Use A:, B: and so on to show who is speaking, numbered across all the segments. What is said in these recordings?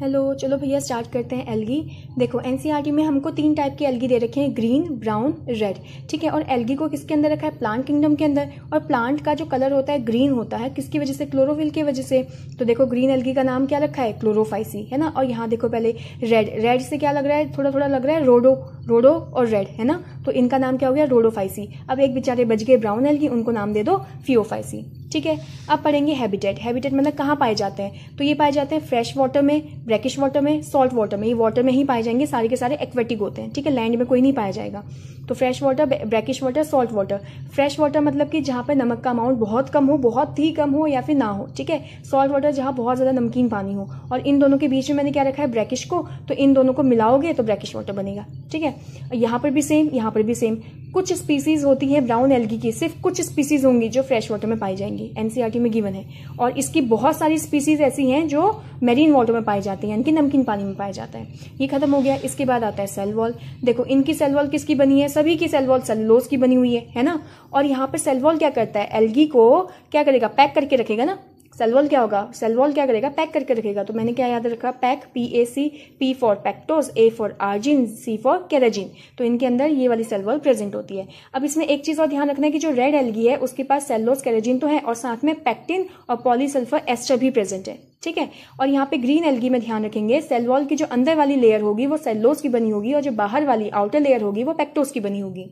A: Hello, चलो भैया start करते हैं एल्गी। देखो एनसीईआरटी में हमको 3 टाइप के एल्गी दे रखे हैं, ग्रीन, ब्राउन, रेड। ठीक है, और एल्गी को किसके अंदर रखा है? प्लांट किंगडम के अंदर। और प्लांट का जो कलर होता है ग्रीन होता है, किसकी वजह से? क्लोरोफिल की वजह से। तो देखो ग्रीन एल्गी का नाम क्या रखा है? क्लोरोफाइसी, है ना। और यहाँ देखो पहले रेड से क्या लग रहा है? थोड़ा थोड़ा लग रहा है रोडो और रेड, है ना। तो इनका नाम क्या हो गया? रोडोफाइसी। अब एक बेचारे बच गए ब्राउन एल्गी, उनको नाम दे दो फियोफाइसी। ठीक है, अब पढ़ेंगे हैबिटेट। हैबिटेट मतलब कहाँ पाए जाते हैं? तो ये पाए जाते हैं फ्रेश वाटर में, ब्रैकिश वाटर में, सॉल्ट वाटर में। ये वाटर में ही पाए जाएंगे, सारे के सारे एक्वेटिक होते हैं। ठीक है, लैंड में कोई नहीं पाया जाएगा। तो fresh water, brackish water, salt water. Fresh water मतलब कि जहाँ पे नमक का अमाउंट बहुत कम हो, बहुत ही कम हो या फिर ना हो। ठीक है, सॉल्ट वाटर जहाँ बहुत ज्यादा नमकीन पानी हो। और इन दोनों के बीच में मैंने क्या रखा है? ब्रैकिश को। तो इन दोनों को मिलाओगे तो ब्रैकिश वाटर बनेगा। ठीक है, यहाँ पर भी सेम, यहाँ पर भी सेम। कुछ स्पीसीज होती है ब्राउन एल्गी की, सिर्फ कुछ स्पीसीज होंगी जो फ्रेश वाटर में पाई जाएंगी, एनसीईआरटी में गिवन है। और इसकी बहुत सारी स्पीसीज ऐसी हैं जो मेरीन वाटर में पाई जाती हैं, यानी कि नमकीन पानी में पाया जाता है। ये खत्म हो गया। इसके बाद आता है सेल वॉल। देखो इनकी सेल वॉल किसकी बनी है? सभी की सेल वॉल सेलुलोज की बनी हुई है ना। और यहाँ पे सेल वॉल क्या करता है? एल्गी को क्या करेगा? पैक करके रखेगा ना। सेल वॉल क्या होगा? सेल वॉल क्या करेगा? पैक करके रखेगा। तो मैंने क्या याद रखा? Pack, PAC, P for pectose, A for arginine, C for keratin. तो इनके अंदर ये वाली सेल वॉल प्रेजेंट होती है। अब इसमें एक चीज और ध्यान रखना है कि जो रेड एल्गी है उसके पास सेलुलोज, केराजिन तो है, और साथ में पैक्टिन और पॉलीसल्फर एस्टर भी प्रेजेंट है। ठीक है, और यहाँ पे ग्रीन एल्गी में ध्यान रखेंगे, सेल वॉल की जो अंदर वाली लेयर होगी वो सेलुलोज की बनी होगी, और जो बाहर वाली आउटर लेयर होगी वो पैक्टोज की बनी होगी।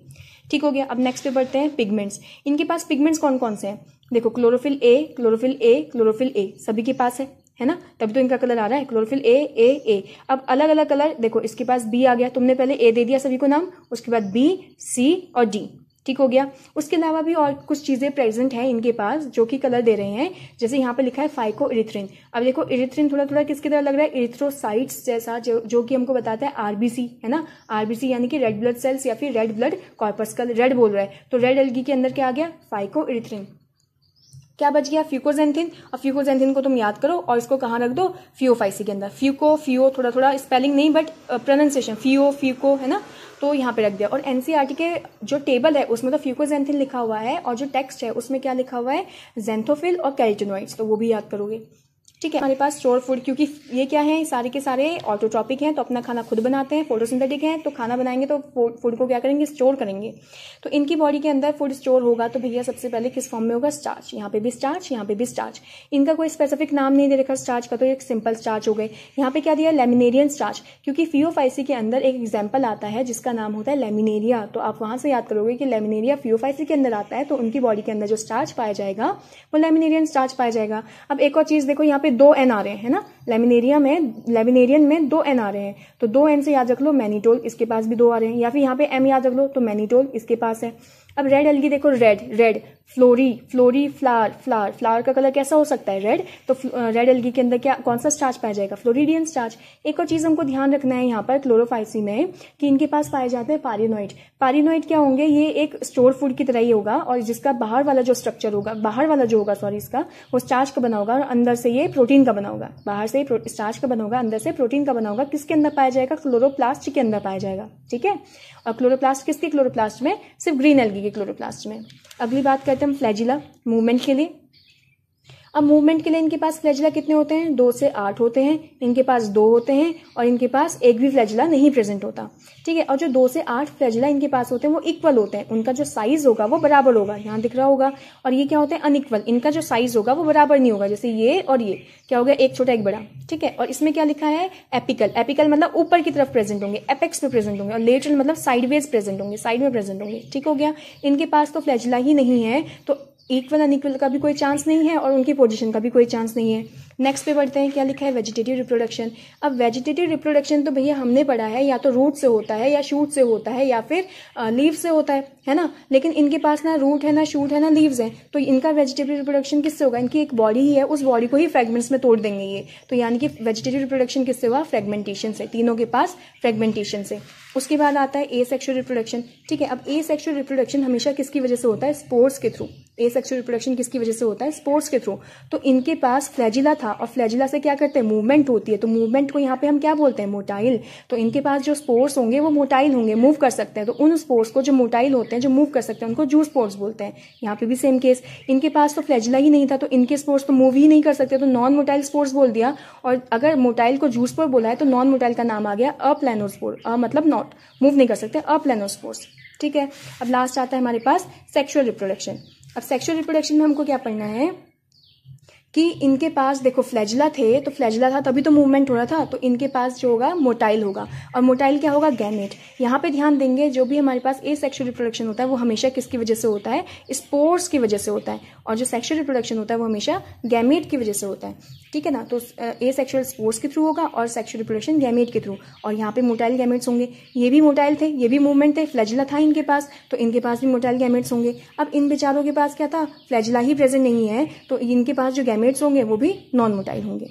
A: ठीक हो गया। अब नेक्स्ट पे बढ़ते हैं पिगमेंट्स। इनके पास पिगमेंट्स कौन कौन से हैं? देखो chlorophyll A, chlorophyll A, chlorophyll A, सभी के पास है ना, तभी तो इनका कलर आ रहा है क्लोरोफिल ए ए ए। अब अलग अलग कलर देखो, इसके पास बी आ गया, तुमने पहले ए दे दिया सभी को नाम, उसके बाद बी, सी और डी। ठीक हो गया। उसके अलावा भी और कुछ चीजें प्रेजेंट है इनके पास जो कि कलर दे रहे हैं, जैसे यहाँ पे लिखा है फाइको इरिथ्रिन। अब देखो इरिथ्रिन थोड़ा थोड़ा किसकी तरह लग रहा है? इरिथ्रोसाइट्स जैसा, जो कि हमको बताता है आरबीसी, है ना। आरबीसी यानी कि रेड ब्लड सेल्स या फिर रेड ब्लड कॉर्पस्कल। रेड बोल रहा है तो रेड एल्गी के अंदर क्या आ गया? Phyco erythrin. क्या बच गया? फ्यूकोजेंथिन। और फ्यूकोजेंथिन को तुम याद करो और इसको कहाँ रख दो? फियोफाइसी के अंदर। फियो थोड़ा थोड़ा स्पेलिंग नहीं बट प्रोनाउंसिएशन, फ्यूको, है ना, तो यहाँ पे रख दिया। और एनसीईआरटी के जो टेबल है उसमें तो फ्यूकोजेंथिन लिखा हुआ है, और जो टेक्स्ट है उसमें क्या लिखा हुआ है? ज़ैंथोफिल और कैरोटीनॉइड्स, तो वो भी याद करोगे। ठीक है, हमारे पास स्टोर फूड, क्योंकि ये क्या है? सारे के सारे ऑटोट्रॉपिक हैं, तो अपना खाना खुद बनाते हैं। फोटोसिंथेटिक हैं, तो खाना बनाएंगे तो फूड को क्या करेंगे? स्टोर करेंगे। तो इनकी बॉडी के अंदर फूड स्टोर होगा तो भैया सबसे पहले किस फॉर्म में होगा? स्टार्च। यहाँ पे भी स्टार्च, यहाँ पे भी स्टार्च। इनका कोई स्पेसिफिक नाम नहीं दे रखा स्टार्च का, तो एक सिंपल स्टार्च हो गए। यहाँ पे क्या दिया? लेमिनेरियन स्टार्च, क्योंकि फियोफाइसी के अंदर एक एग्जाम्पल आता है जिसका नाम होता है लेमिनेरिया। तो आप वहां से याद करोगे कि लेमिनेरिया फियोफाइसी के अंदर आता है, तो उनकी बॉडी के अंदर जो स्टार्च पाया जाएगा वो लेमिनेरियन स्टार्च पाया जाएगा। अब एक और चीज देखो, यहाँ पे 2 N आ रहे हैं, है ना। लेमिनेरियन में 2 N आ रहे हैं, तो 2 N से याद रख लो मैनिटोल, इसके पास भी 2 आ रहे हैं। या फिर यहाँ पे M याद रख लो तो मैनिटोल इसके पास है। अब रेड एल्गी देखो, रेड फ्लोरी फ्लावर का कलर कैसा हो सकता है? रेड। तो रेड एल्गी के अंदर क्या, कौन सा स्टार्च पाया जाएगा? Floridean starch. एक और चीज हमको ध्यान रखना है यहाँ पर क्लोरोफाइसी में कि इनके पास पाए जाते हैं पारिनोइड। पारिनोइड क्या होंगे? ये एक स्टोर फूड की तरह ही होगा, और जिसका बाहर वाला जो स्ट्रक्चर होगा, इसका वो स्टार्च का बना होगा और अंदर से ये प्रोटीन का बना होगा। बाहर से स्टार्च का बना होगा, अंदर से प्रोटीन का बना होगा। किसके अंदर पाया जाएगा? क्लोरोप्लास्ट के अंदर पाया जाएगा। ठीक है, और क्लोरोप्लास्ट किसके क्लोरोप्लास्ट में? सिर्फ ग्रीन एल्गी के क्लोरोप्लास्ट में। अगली बात करते हैं हम फ्लैजिला, मूवमेंट के लिए। अब मूवमेंट के लिए इनके पास फ्लैजिला कितने होते हैं? 2 से 8 होते हैं। इनके पास 2 होते हैं, और इनके पास एक भी फ्लैजिला नहीं प्रेजेंट होता। ठीक है, और जो 2 से 8 फ्लैजिला इनके पास होते हैं वो इक्वल होते हैं, उनका जो साइज होगा वो बराबर होगा, यहाँ दिख रहा होगा। और ये क्या होते हैं? अनइक्वल, इनका जो साइज होगा वो बराबर नहीं होगा, जैसे ये और ये क्या हो गया? एक छोटा एक बड़ा। ठीक है, और इसमें क्या लिखा है? एपिकल। एपिकल मतलब ऊपर की तरफ प्रेजेंट होंगे, एपेक्स पे प्रेजेंट होंगे, और लेटरल मतलब साइडवेज प्रेजेंट होंगे, साइड में प्रेजेंट होंगे। ठीक हो गया। इनके पास तो फ्लैजिला ही नहीं है, तो इक्वल अनइक्वल का भी कोई चांस नहीं है, और उनकी पोजीशन का भी कोई चांस नहीं है। नेक्स्ट पे बढ़ते हैं, क्या लिखा है? Vegetative reproduction. अब वेजिटेटिव रिप्रोडक्शन तो भैया हमने पढ़ा है, या तो रूट से होता है, या शूट से होता है, या फिर लीव से होता है ना। लेकिन इनके पास ना रूट है, ना शूट है, ना लीव्स है, तो इनका वेजिटेटिव रिप्रोडक्शन किससे होगा? इनकी एक बॉडी ही है, उस बॉडी को ही फ्रेगमेंट्स में तोड़ देंगे ये। तो यानी कि वेजिटेटिव रिप्रोडक्शन किससे हुआ? फ्रेगमेंटेशन से। तीनों के पास फ्रेगमेंटेशन से। उसके बाद आता है एसेक्सुअल रिप्रोडक्शन। ठीक है, अब एसेक्सुअल रिप्रोडक्शन हमेशा किसकी वजह से होता है? स्पोर्स के थ्रू। एसेक्सुअल रिप्रोडक्शन किसकी वजह से होता है, स्पोर्स के थ्रू। तो इनके पास फ्लैजिला था और फ्लैजिला से क्या करते हैं, मूवमेंट होती है, तो मूवमेंट को यहाँ पे हम क्या बोलते हैं, मोटाइल। तो इनके पास जो स्पोर्स होंगे वो मोटाइल होंगे, मूव कर सकते हैं। तो उन स्पोर्स को जो मोटाइल होते हैं, जो मूव कर सकते हैं, उनको जू स्पोर्स बोलते हैं। यहाँ पे भी सेम केस, इनके पास तो फ्लैजिला ही नहीं था, तो इनके स्पोर्स तो मूव ही नहीं कर सकते, तो नॉन मोटाइल स्पोर्स बोल दिया। और अगर मोटाइल को जू स्पोर बोला है तो नॉन मोटाइल का नाम आ गया अप्लैनोस्पोर। मतलब नॉट मूव नहीं कर सकते, अप्लैनोस्पोर्स। ठीक है, अब लास्ट आता है हमारे पास सेक्सुअल रिप्रोडक्शन। अब सेक्सुअल रिप्रोडक्शन में हमको क्या पढ़ना है कि इनके पास देखो फ्लैजिला थे, तो फ्लैजिला था तभी तो मूवमेंट हो रहा था, तो इनके पास जो होगा मोटाइल होगा। और मोटाइल क्या होगा, गैमेट। यहाँ पे ध्यान देंगे जो भी हमारे पास एसेक्सुअल रिप्रोडक्शन होता है वो हमेशा किसकी वजह से होता है, स्पोर्स की वजह से होता है। और जो सेक्सुअल रिप्रोडक्शन होता है वो हमेशा गैमेट की वजह से होता है। ठीक है ना, तो एसेक्सुअल स्पोर्स के थ्रू होगा और सेक्सुअल रिप्रोडक्शन गैमेट के थ्रू। और यहाँ पे मोटाइल गैमेट्स होंगे, ये भी मोटाइल थे, ये भी मूवमेंट थे, फ्लैजिला था इनके पास, तो इनके पास भी मोटाइल गैमेट्स होंगे। अब इन बेचारों के पास क्या था, फ्लैजिला ही प्रेजेंट नहीं है, तो इनके पास जो गैमेट्स होंगे वो भी नॉन मोटाइल होंगे।